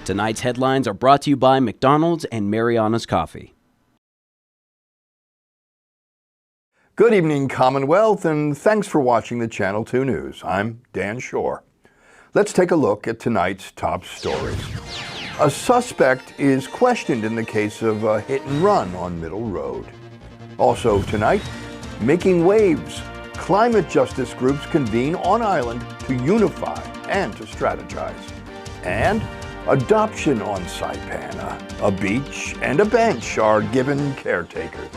Tonight's headlines are brought to you by McDonald's and Marianas Coffee. Good evening, Commonwealth, and thanks for watching the Channel 2 News. I'm Dan Shore. Let's take a look at tonight's top stories. A suspect is questioned in the case of a hit and run on Middle Road. Also tonight, making waves. Climate justice groups convene on island to unify and to strategize. And adoption on Saipan. A beach and a bench are given caretakers.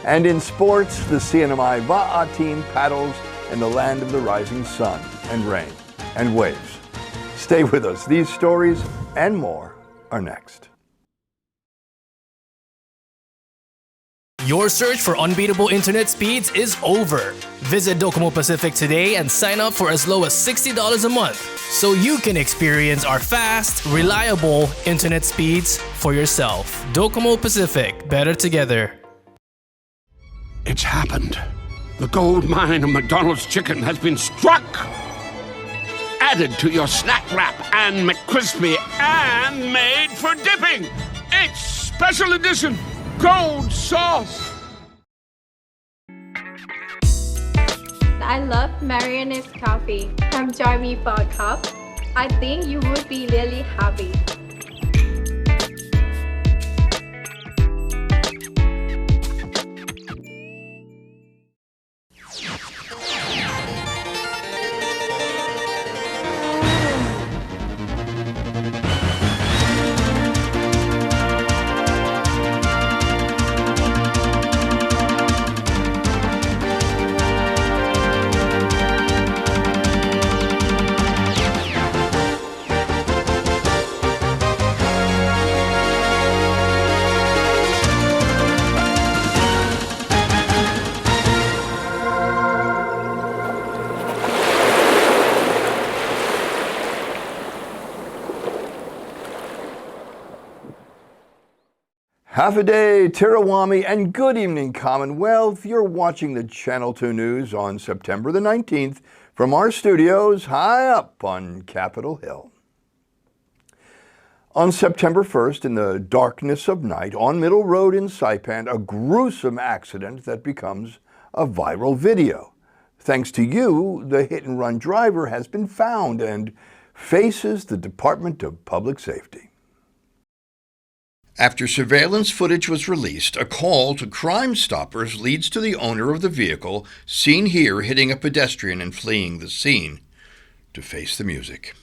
And in sports, the CNMI Va'a team paddles in the land of the rising sun and rain and waves. Stay with us. These stories and more are next. Your search for unbeatable internet speeds is over. Visit Docomo Pacific today and sign up for as low as $60 a month so you can experience our fast, reliable internet speeds for yourself. Docomo Pacific, better together. It's happened. The gold mine of McDonald's chicken has been struck. Added to your snack wrap and McCrispy and made for dipping. It's special edition gold sauce. I love Marianas coffee. Come join me for a cup. I think you would be really happy. Half a day, Tirawami, and good evening, Commonwealth. You're watching the Channel 2 News on September the 19th from our studios high up on Capitol Hill. On September 1st, in the darkness of night, on Middle Road in Saipan, a gruesome accident that becomes a viral video. Thanks to you, the hit-and-run driver has been found and faces the Department of Public Safety. After surveillance footage was released, a call to Crime Stoppers leads to the owner of the vehicle, seen here hitting a pedestrian and fleeing the scene, to face the music.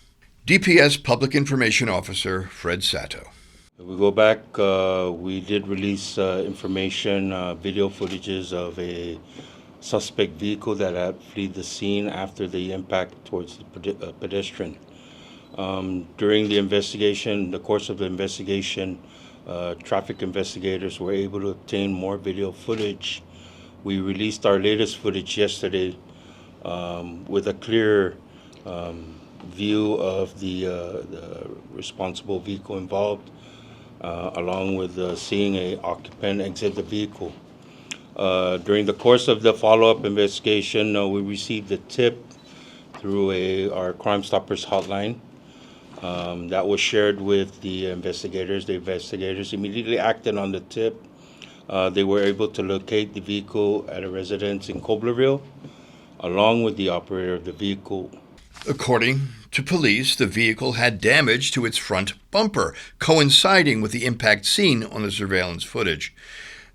DPS Public Information Officer Fred Sato. We go back, we did release information, video footages of a suspect vehicle that had fled the scene after the impact towards the pedestrian. During the investigation, the course of the investigation, traffic investigators were able to obtain more video footage. We released our latest footage yesterday with a clear view of the responsible vehicle involved, along with seeing an occupant exit the vehicle. During the course of the follow-up investigation, we received a tip through our Crime Stoppers hotline. That was shared with the investigators. The investigators immediately acted on the tip. They were able to locate the vehicle at a residence in Coblerville, along with the operator of the vehicle. According to police, the vehicle had damage to its front bumper, coinciding with the impact seen on the surveillance footage.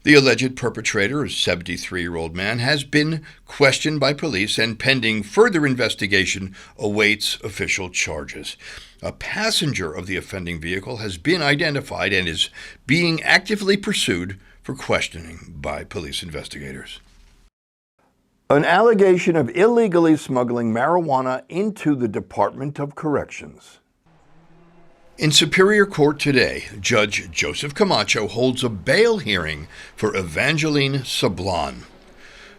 The alleged perpetrator, a 73-year-old man, has been questioned by police and pending further investigation awaits official charges. A passenger of the offending vehicle has been identified and is being actively pursued for questioning by police investigators. An allegation of illegally smuggling marijuana into the Department of Corrections. In Superior Court today, Judge Joseph Camacho holds a bail hearing for Evangeline Sablan.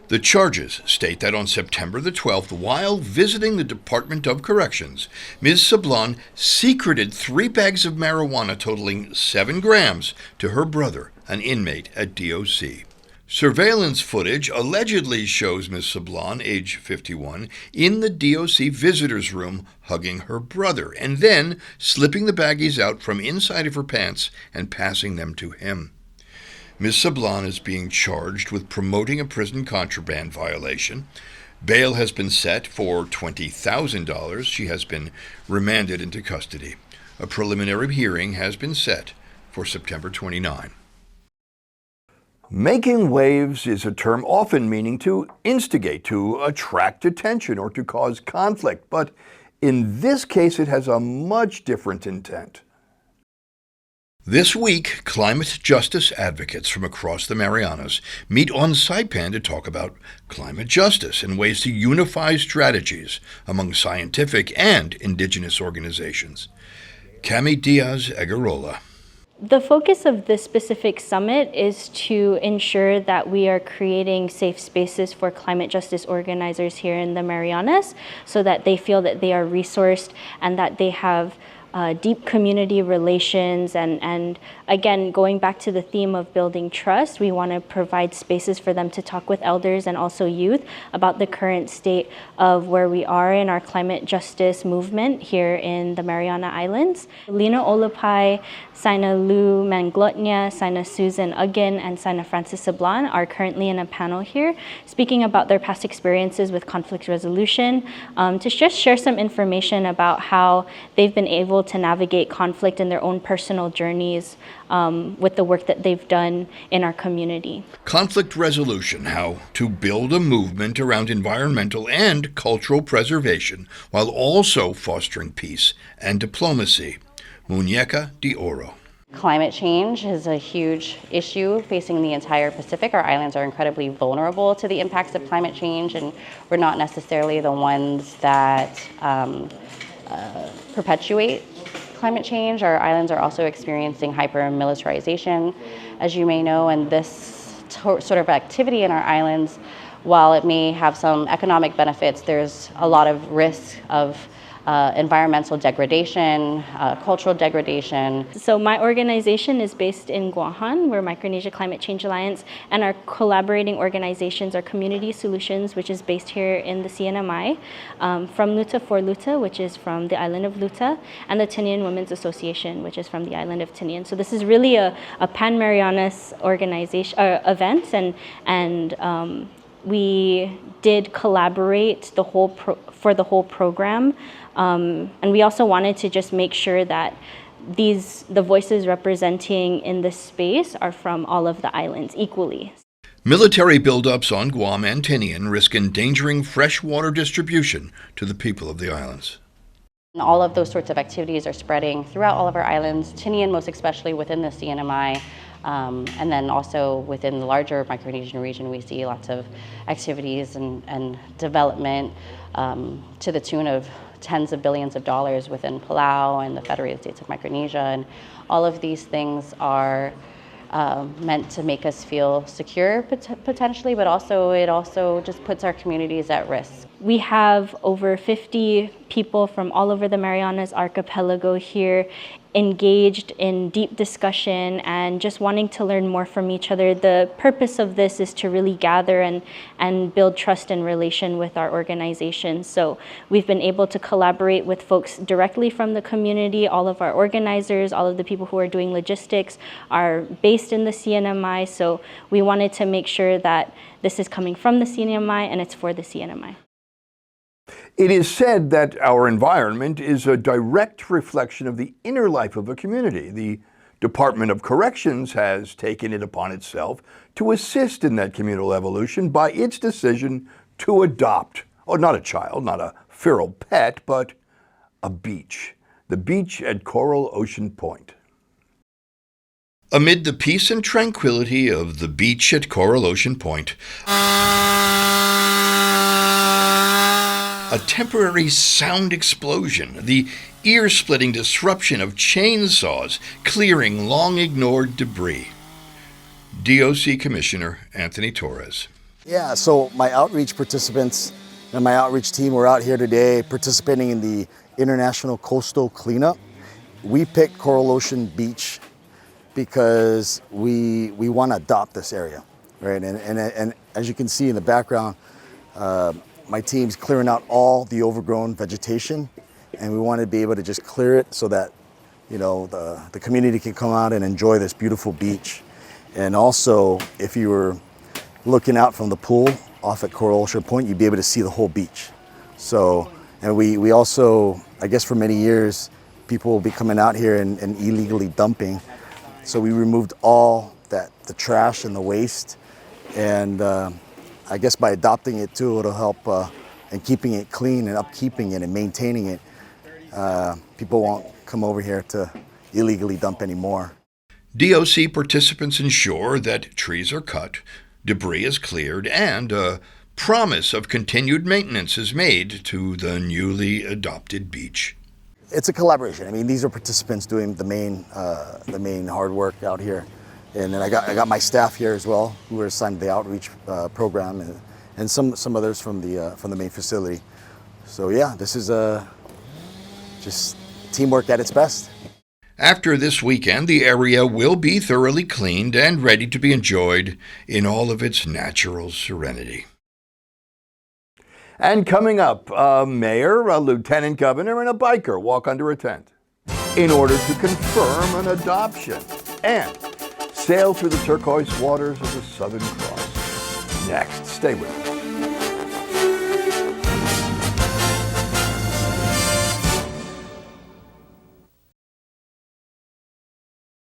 The charges state that on September the 12th, while visiting the Department of Corrections, Ms. Sablan secreted 3 bags of marijuana totaling 7 grams to her brother, an inmate at DOC. Surveillance footage allegedly shows Ms. Sablon, age 51, in the DOC visitor's room hugging her brother and then slipping the baggies out from inside of her pants and passing them to him. Ms. Sablon is being charged with promoting a prison contraband violation. Bail has been set for $20,000. She has been remanded into custody. A preliminary hearing has been set for September 29. Making waves is a term often meaning to instigate, to attract attention, or to cause conflict, but in this case it has a much different intent. This week, climate justice advocates from across the Marianas meet on Saipan to talk about climate justice and ways to unify strategies among scientific and indigenous organizations. Cami Diaz-Egarola. The focus of this specific summit is to ensure that we are creating safe spaces for climate justice organizers here in the Marianas so that they feel that they are resourced and that they have deep community relations, and again, going back to the theme of building trust, we want to provide spaces for them to talk with elders and also youth about the current state of where we are in our climate justice movement here in the Mariana Islands. Lina Olapai, Sina Lou Manglotnia, Sina Susan Uggan, and Sina Francis Sablon are currently in a panel here speaking about their past experiences with conflict resolution, to just share some information about how they've been able to navigate conflict in their own personal journeys with the work that they've done in our community. Conflict resolution, how to build a movement around environmental and cultural preservation while also fostering peace and diplomacy. Muñeca de Oro. Climate change is a huge issue facing the entire Pacific. Our islands are incredibly vulnerable to the impacts of climate change, and we're not necessarily the ones that perpetuate climate change. Our islands are also experiencing hyper-militarization, as you may know, and this sort of activity in our islands, while it may have some economic benefits, there's a lot of risk of environmental degradation, cultural degradation. So my organization is based in Guahan. We're Micronesia Climate Change Alliance, and our collaborating organizations are Community Solutions, which is based here in the CNMI, From Luta for Luta, which is from the island of Luta, and the Tinian Women's Association, which is from the island of Tinian. So this is really a Pan-Marianas organization event, and we did collaborate for the whole program. And we also wanted to just make sure that the voices representing in this space are from all of the islands equally. Military buildups on Guam and Tinian risk endangering freshwater distribution to the people of the islands. All of those sorts of activities are spreading throughout all of our islands, Tinian most especially within the CNMI, and then also within the larger Micronesian region we see lots of activities and development to the tune of tens of billions of dollars within Palau and the Federated States of Micronesia, and all of these things are meant to make us feel secure potentially, but it also just puts our communities at risk. We have over 50 people from all over the Marianas Archipelago here engaged in deep discussion and just wanting to learn more from each other. The purpose of this is to really gather and build trust and relation with our organization. So we've been able to collaborate with folks directly from the community. All of our organizers, all of the people who are doing logistics are based in the CNMI. So we wanted to make sure that this is coming from the CNMI and it's for the CNMI. It is said that our environment is a direct reflection of the inner life of a community. The Department of Corrections has taken it upon itself to assist in that communal evolution by its decision to adopt, not a child, not a feral pet, but a beach. The beach at Coral Ocean Point. Amid the peace and tranquility of the beach at Coral Ocean Point, a temporary sound explosion, the ear-splitting disruption of chainsaws clearing long-ignored debris. DOC Commissioner Anthony Torres. Yeah, so my outreach participants and my outreach team were out here today participating in the International Coastal Cleanup. We picked Coral Ocean Beach because we want to adopt this area. right? And as you can see in the background, my team's clearing out all the overgrown vegetation, and we want to be able to just clear it so that, you know, the community can come out and enjoy this beautiful beach. And also, if you were looking out from the pool off at Coral Ocean Point, you'd be able to see the whole beach. So, and we also, I guess for many years, people will be coming out here and illegally dumping. So we removed all the trash and the waste. And I guess by adopting it too, it'll help in keeping it clean and upkeeping it and maintaining it. People won't come over here to illegally dump anymore. DOC participants ensure that trees are cut, debris is cleared, and a promise of continued maintenance is made to the newly adopted beach. It's a collaboration. I mean, these are participants doing the main hard work out here. And then I got my staff here as well, who were assigned to the outreach program, and some others from the main facility. So yeah, this is just teamwork at its best. After this weekend, the area will be thoroughly cleaned and ready to be enjoyed in all of its natural serenity. And coming up, a mayor, a lieutenant governor, and a biker walk under a tent in order to confirm an adoption and sail through the turquoise waters of the Southern Cross. Next, stay with us.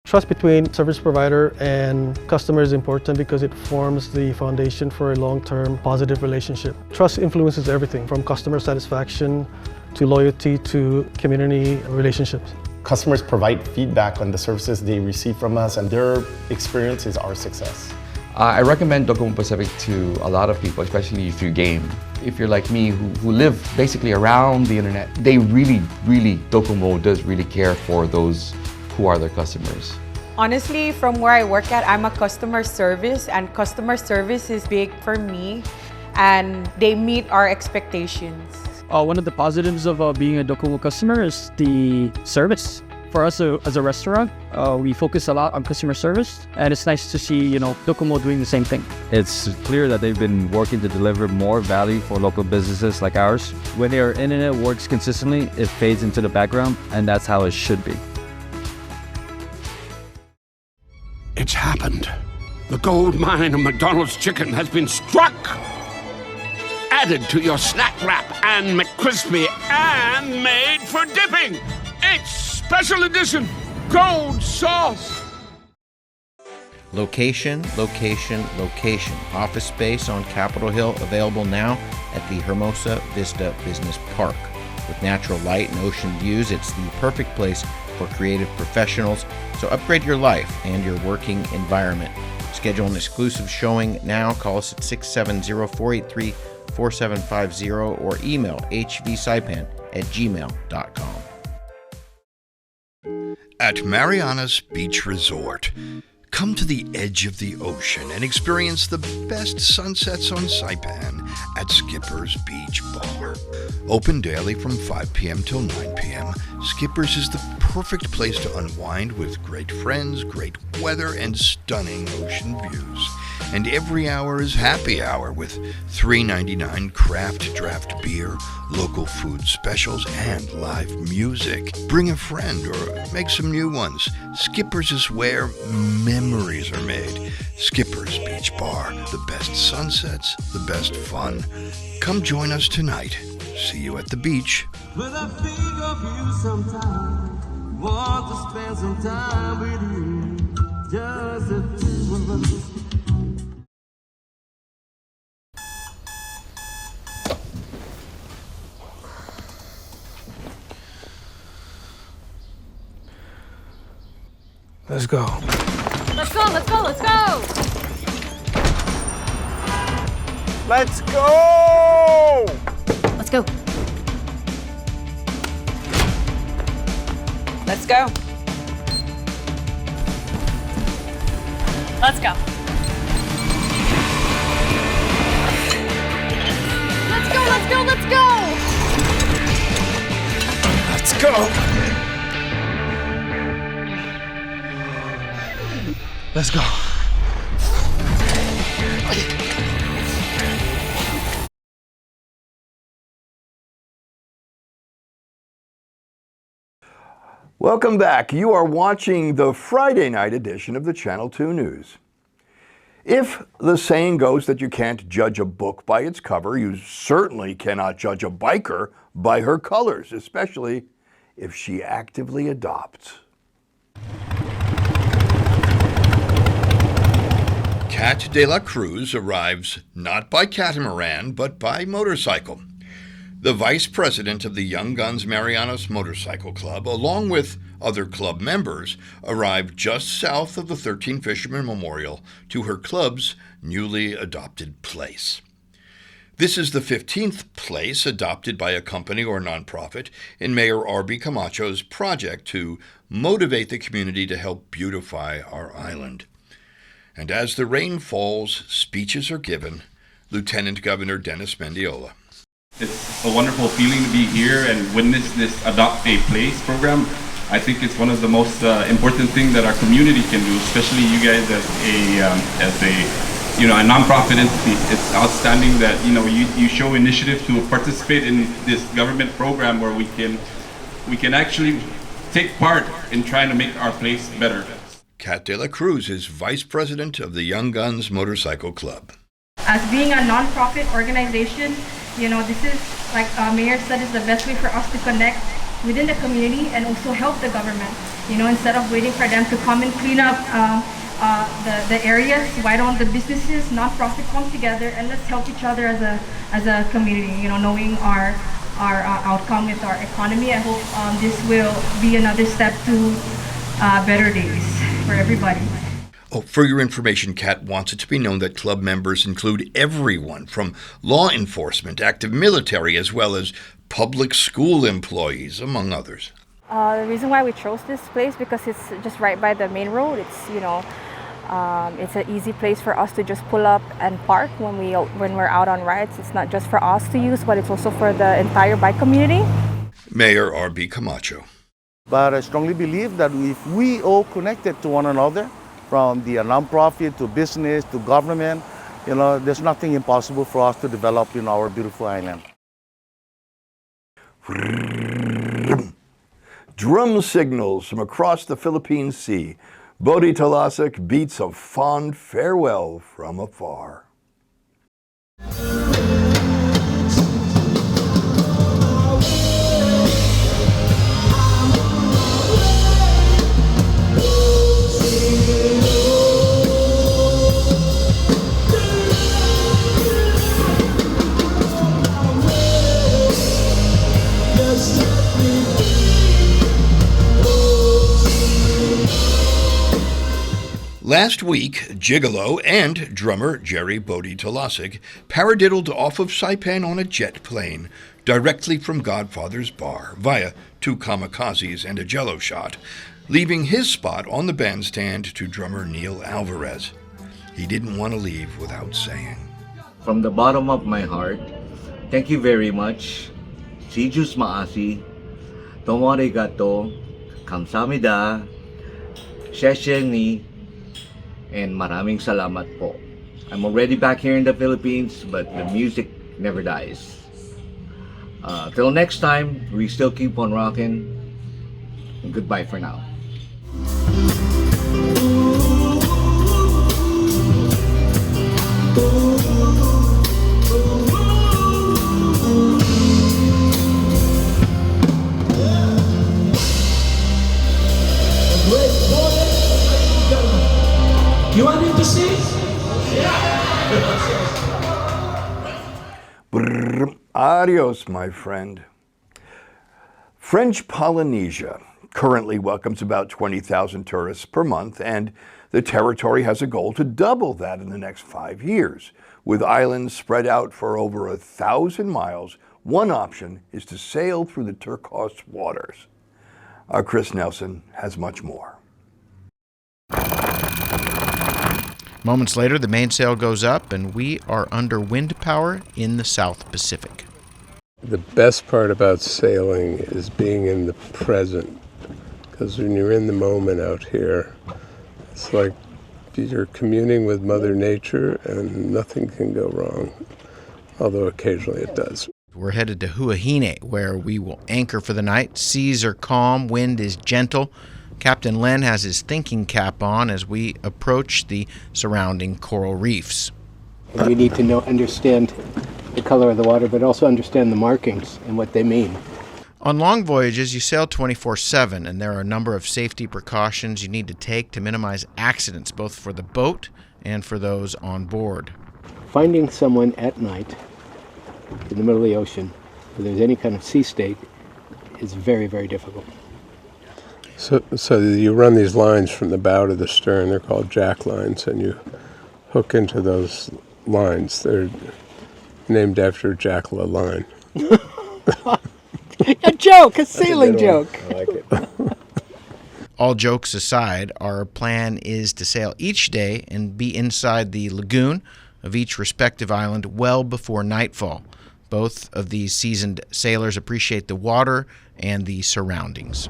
Trust between service provider and customer is important because it forms the foundation for a long-term positive relationship. Trust influences everything from customer satisfaction to loyalty to community relationships. Customers provide feedback on the services they receive from us, and their experience is our success. I recommend Docomo Pacific to a lot of people, especially if you game. If you're like me, who live basically around the internet, they really, Docomo does really care for those who are their customers. Honestly, from where I work at, I'm a customer service, and customer service is big for me, and they meet our expectations. One of the positives of being a Docomo customer is the service. For us as a restaurant, we focus a lot on customer service, and it's nice to see, Docomo doing the same thing. It's clear that they've been working to deliver more value for local businesses like ours. When their internet works consistently, it fades into the background, and that's how it should be. It's happened. The gold mine of McDonald's chicken has been struck. Added to your snack wrap and McCrispy and made for dipping. It's special edition gold sauce. Location, location, location. Office space on Capitol Hill available now at the Hermosa Vista Business Park. With natural light and ocean views, it's the perfect place for creative professionals. So upgrade your life and your working environment. Schedule an exclusive showing now. Call us at 670-483-4750 or email hvsaipan@gmail.com. At Marianas Beach Resort, come to the edge of the ocean and experience the best sunsets on Saipan at Skipper's Beach Bar. Open daily from 5 p.m. till 9 p.m., Skipper's is the perfect place to unwind with great friends, great weather, and stunning ocean views. And every hour is happy hour with $3.99 craft draft beer, local food specials, and live music. Bring a friend or make some new ones. Skipper's is where memories are made. Skipper's Beach Bar, the best sunsets, the best fun. Come join us tonight. See you at the beach. When I think of you sometime, want to spend some time with you, just the two of us. Let's go. Let's go, let's go, let's go! Let's go! Let's go. Let's go. Let's go. Let's go, let's go, let's go! Let's go! Let's go. Welcome back. You are watching the Friday night edition of the Channel 2 News. If the saying goes that you can't judge a book by its cover, you certainly cannot judge a biker by her colors, especially if she actively adopts. Kat de la Cruz arrives not by catamaran, but by motorcycle. The vice president of the Young Gunz Marianas Motorcycle Club, along with other club members, arrived just south of the 13 Fishermen Memorial to her club's newly adopted place. This is the 15th place adopted by a company or nonprofit in Mayor R.B. Camacho's project to motivate the community to help beautify our island. And as the rain falls, speeches are given. Lieutenant Governor Dennis Mendiola. It's a wonderful feeling to be here and witness this Adopt a Place program. I think it's one of the most important things that our community can do, especially you guys as a nonprofit entity. It's outstanding that you show initiative to participate in this government program where we can actually take part in trying to make our place better. Kat de la Cruz is vice president of the Young Gunz Motorcycle Club. As being a nonprofit organization, this is, like Mayor said, is the best way for us to connect within the community and also help the government. Instead of waiting for them to come and clean up the areas, why don't the businesses, nonprofit come together and let's help each other as a community, knowing our outcome with our economy. I hope this will be another step to better days for everybody. Oh, for your information, Kat wants it to be known that club members include everyone from law enforcement, active military, as well as public school employees, among others. The reason why we chose this place because it's just right by the main road. It's it's an easy place for us to just pull up and park when we're out on rides. It's not just for us to use, but it's also for the entire bike community. Mayor R.B. Camacho. But I strongly believe that if we all connected to one another, from the nonprofit to business to government, there's nothing impossible for us to develop in our beautiful island. Drum signals from across the Philippine Sea. Bodhi Talasik beats a fond farewell from afar. Last week, Gigolo and drummer Jerry Bodhi Talasik paradiddled off of Saipan on a jet plane directly from Godfather's bar via 2 kamikazes and a jello shot, leaving his spot on the bandstand to drummer Neil Alvarez. He didn't want to leave without saying, from the bottom of my heart, thank you very much. Sijus maasi, tomo arigato, kamsamida, shesheni, and maraming salamat po. I'm already back here in the Philippines, but the music never dies. Till next time, we still keep on rocking. And goodbye for now. You want him to sing? Adios, my friend. French Polynesia currently welcomes about 20,000 tourists per month, and the territory has a goal to double that in the next 5 years. With islands spread out for over 1,000 miles, one option is to sail through the turquoise waters. Our Chris Nelson has much more. Moments later, the mainsail goes up, and we are under wind power in the South Pacific. The best part about sailing is being in the present, because when you're in the moment out here, it's like you're communing with Mother Nature and nothing can go wrong, although occasionally it does. We're headed to Huahine, where we will anchor for the night. Seas are calm, wind is gentle. Captain Len has his thinking cap on as we approach the surrounding coral reefs. And you need to understand the color of the water, but also understand the markings and what they mean. On long voyages, you sail 24/7, and there are a number of safety precautions you need to take to minimize accidents, both for the boat and for those on board. Finding someone at night in the middle of the ocean, where there's any kind of sea state, is very, very difficult. So you run these lines from the bow to the stern. They're called jack lines, and you hook into those lines. They're named after Jack LaLine. A joke, a sailing joke. I like it. All jokes aside, our plan is to sail each day and be inside the lagoon of each respective island well before nightfall. Both of these seasoned sailors appreciate the water and the surroundings.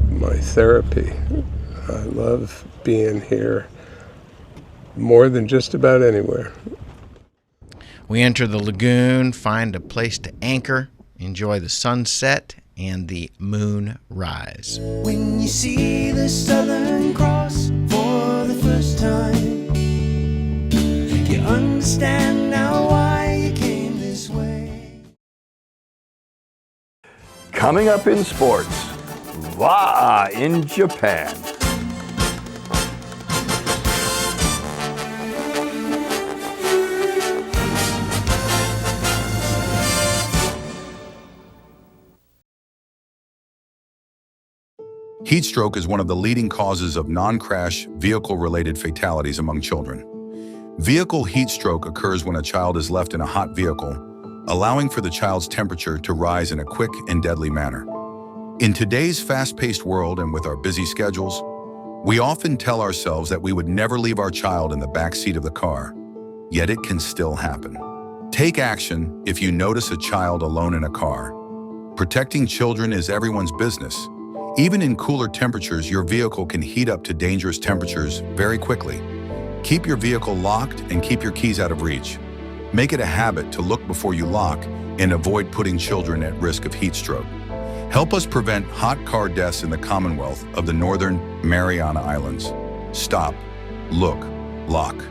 My therapy. I love being here more than just about anywhere. We enter the lagoon, find a place to anchor, enjoy the sunset and the moon rise. When you see the Southern Cross for the first time, you understand now why you came this way. Coming up in sports, Wa in Japan. Heat stroke is one of the leading causes of non-crash, vehicle-related fatalities among children. Vehicle heat stroke occurs when a child is left in a hot vehicle, allowing for the child's temperature to rise in a quick and deadly manner. In today's fast-paced world and with our busy schedules, we often tell ourselves that we would never leave our child in the back seat of the car, yet it can still happen. Take action if you notice a child alone in a car. Protecting children is everyone's business. Even in cooler temperatures, your vehicle can heat up to dangerous temperatures very quickly. Keep your vehicle locked and keep your keys out of reach. Make it a habit to look before you lock and avoid putting children at risk of heat stroke. Help us prevent hot car deaths in the Commonwealth of the Northern Mariana Islands. Stop, look, lock.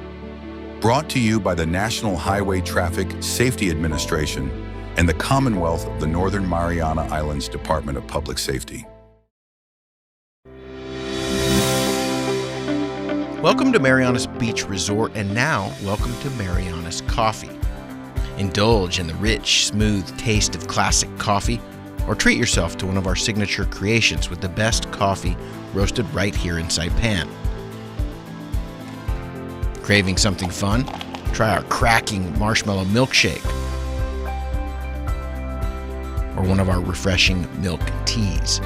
Brought to you by the National Highway Traffic Safety Administration and the Commonwealth of the Northern Mariana Islands Department of Public Safety. Welcome to Marianas Beach Resort, and now welcome to Marianas Coffee. Indulge in the rich, smooth taste of classic coffee, or treat yourself to one of our signature creations with the best coffee roasted right here in Saipan. Craving something fun? Try our cracking marshmallow milkshake, or one of our refreshing milk teas.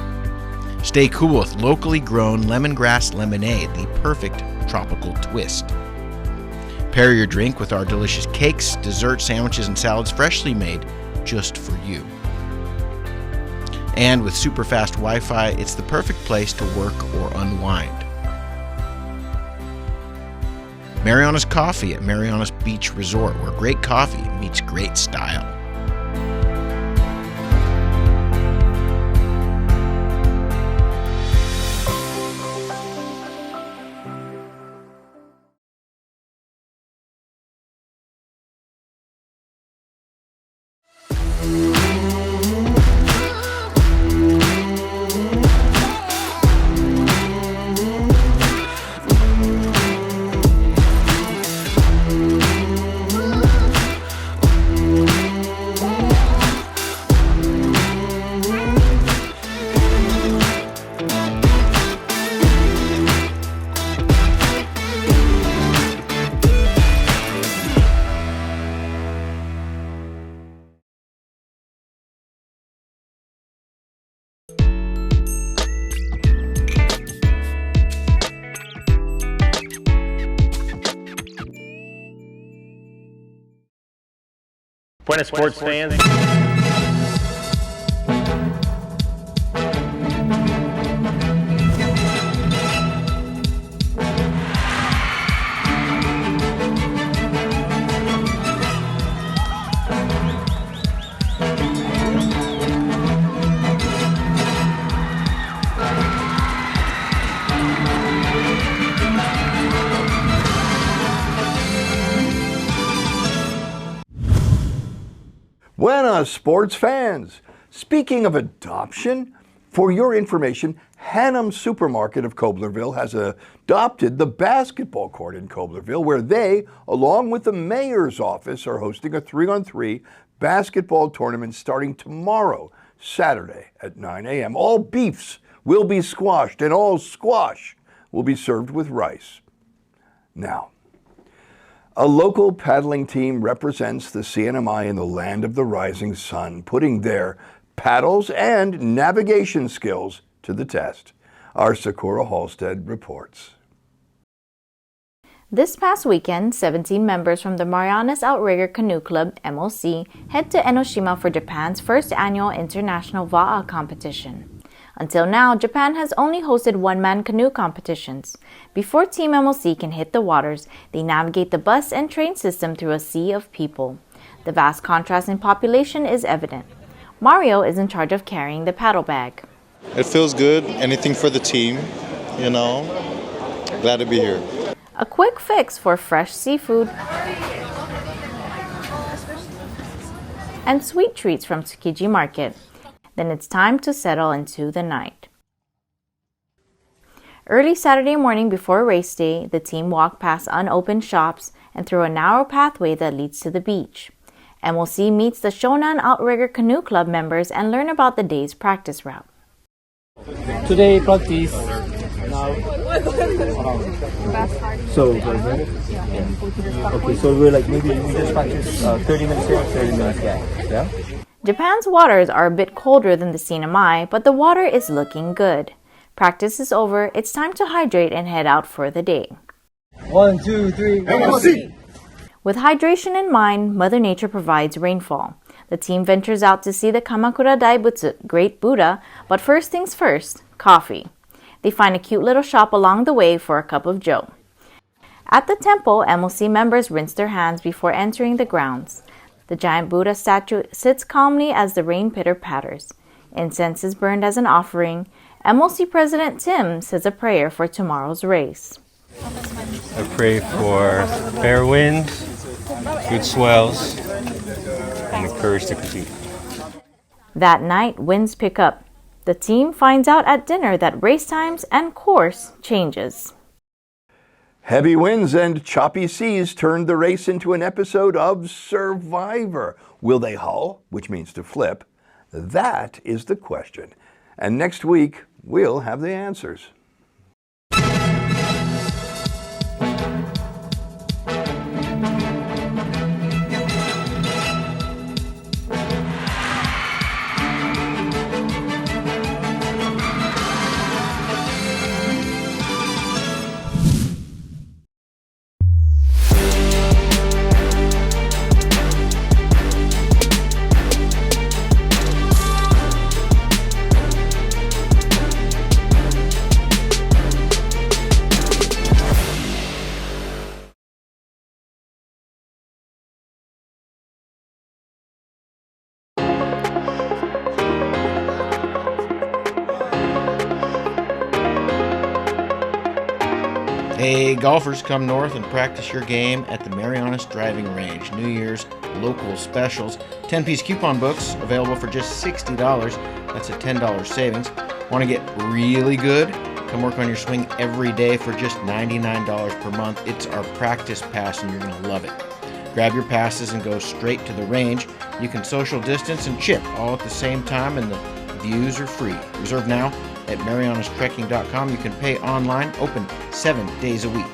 Stay cool with locally grown lemongrass lemonade, the perfect tropical twist. Pair your drink with our delicious cakes, dessert, sandwiches, and salads freshly made just for you. And with super fast Wi-Fi, it's the perfect place to work or unwind. Marianas Coffee at Marianas Beach Resort, where great coffee meets great style. Buenas sports fans. Buenas, sports fans! Speaking of adoption, for your information, Hannum Supermarket of Coblerville has adopted the basketball court in Coblerville, where they, along with the mayor's office, are hosting a 3-on-3 basketball tournament starting tomorrow, Saturday at 9 a.m. All beefs will be squashed, and all squash will be served with rice. Now, a local paddling team represents the CNMI in the land of the rising sun, putting their paddles and navigation skills to the test. Our Sakura Halstead reports. This past weekend, 17 members from the Marianas Outrigger Canoe Club, MOC, head to Enoshima for Japan's first annual international Va'a competition. Until now, Japan has only hosted one-man canoe competitions. Before Team MOC can hit the waters, they navigate the bus and train system through a sea of people. The vast contrast in population is evident. Mario is in charge of carrying the paddle bag. It feels good. Anything for the team, you know. Glad to be here. A quick fix for fresh seafood and sweet treats from Tsukiji Market. Then it's time to settle into the night. Early Saturday morning before race day, the team walked past unopened shops and through a narrow pathway that leads to the beach. MOC meets the Shonan Outrigger Canoe Club members and learn about the day's practice route. Today practice. Now. So, okay, so we're like maybe we just practice 30 minutes here, 30 minutes back. Yeah? Japan's waters are a bit colder than the CNMI, but the water is looking good. Practice is over, it's time to hydrate and head out for the day. 1, 2, 3, MOC! With hydration in mind, Mother Nature provides rainfall. The team ventures out to see the Kamakura Daibutsu, Great Buddha, but first things first, coffee. They find a cute little shop along the way for a cup of joe. At the temple, MOC members rinse their hands before entering the grounds. The giant Buddha statue sits calmly as the rain pitter-patters. Incense is burned as an offering. MOC President Tim says a prayer for tomorrow's race. I pray for fair winds, good swells, and the courage to compete. That night, winds pick up. The team finds out at dinner that race times and course changes. Heavy winds and choppy seas turned the race into an episode of Survivor. Will they hull, which means to flip? That is the question. And next week, we'll have the answers. Hey, golfers, come north and practice your game at the Marianas Driving Range. New Year's local specials. 10-piece coupon books available for just $60. That's a $10 savings. Want to get really good? Come work on your swing every day for just $99 per month. It's our practice pass and you're going to love it. Grab your passes and go straight to the range. You can social distance and chip all at the same time, and the views are free. Reserve now at marianastrekking.com. You can pay online, open 7 days a week.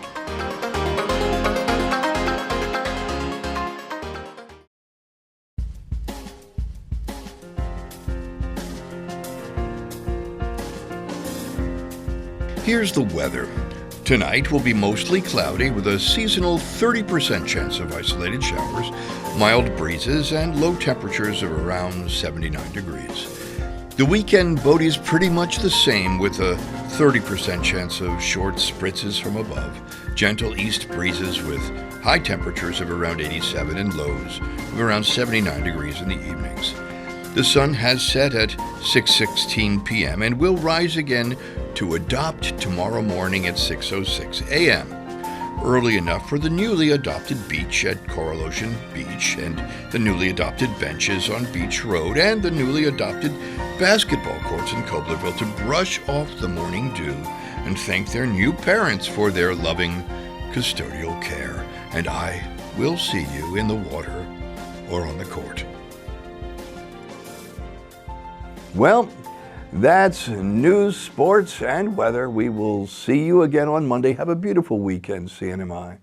Here's the weather. Tonight will be mostly cloudy with a seasonal 30% chance of isolated showers, mild breezes, and low temperatures of around 79 degrees. The weekend bodes pretty much the same with a 30% chance of short spritzes from above, gentle east breezes with high temperatures of around 87 and lows of around 79 degrees in the evenings. The sun has set at 6:16 p.m. and will rise again to adopt tomorrow morning at 6:06 a.m. early enough for the newly adopted beach at Coral Ocean Beach and the newly adopted benches on Beach Road and the newly adopted basketball courts in Cobleville to brush off the morning dew and thank their new parents for their loving custodial care. And I will see you in the water or on the court. Well, that's news, sports, and weather. We will see you again on Monday. Have a beautiful weekend, CNMI.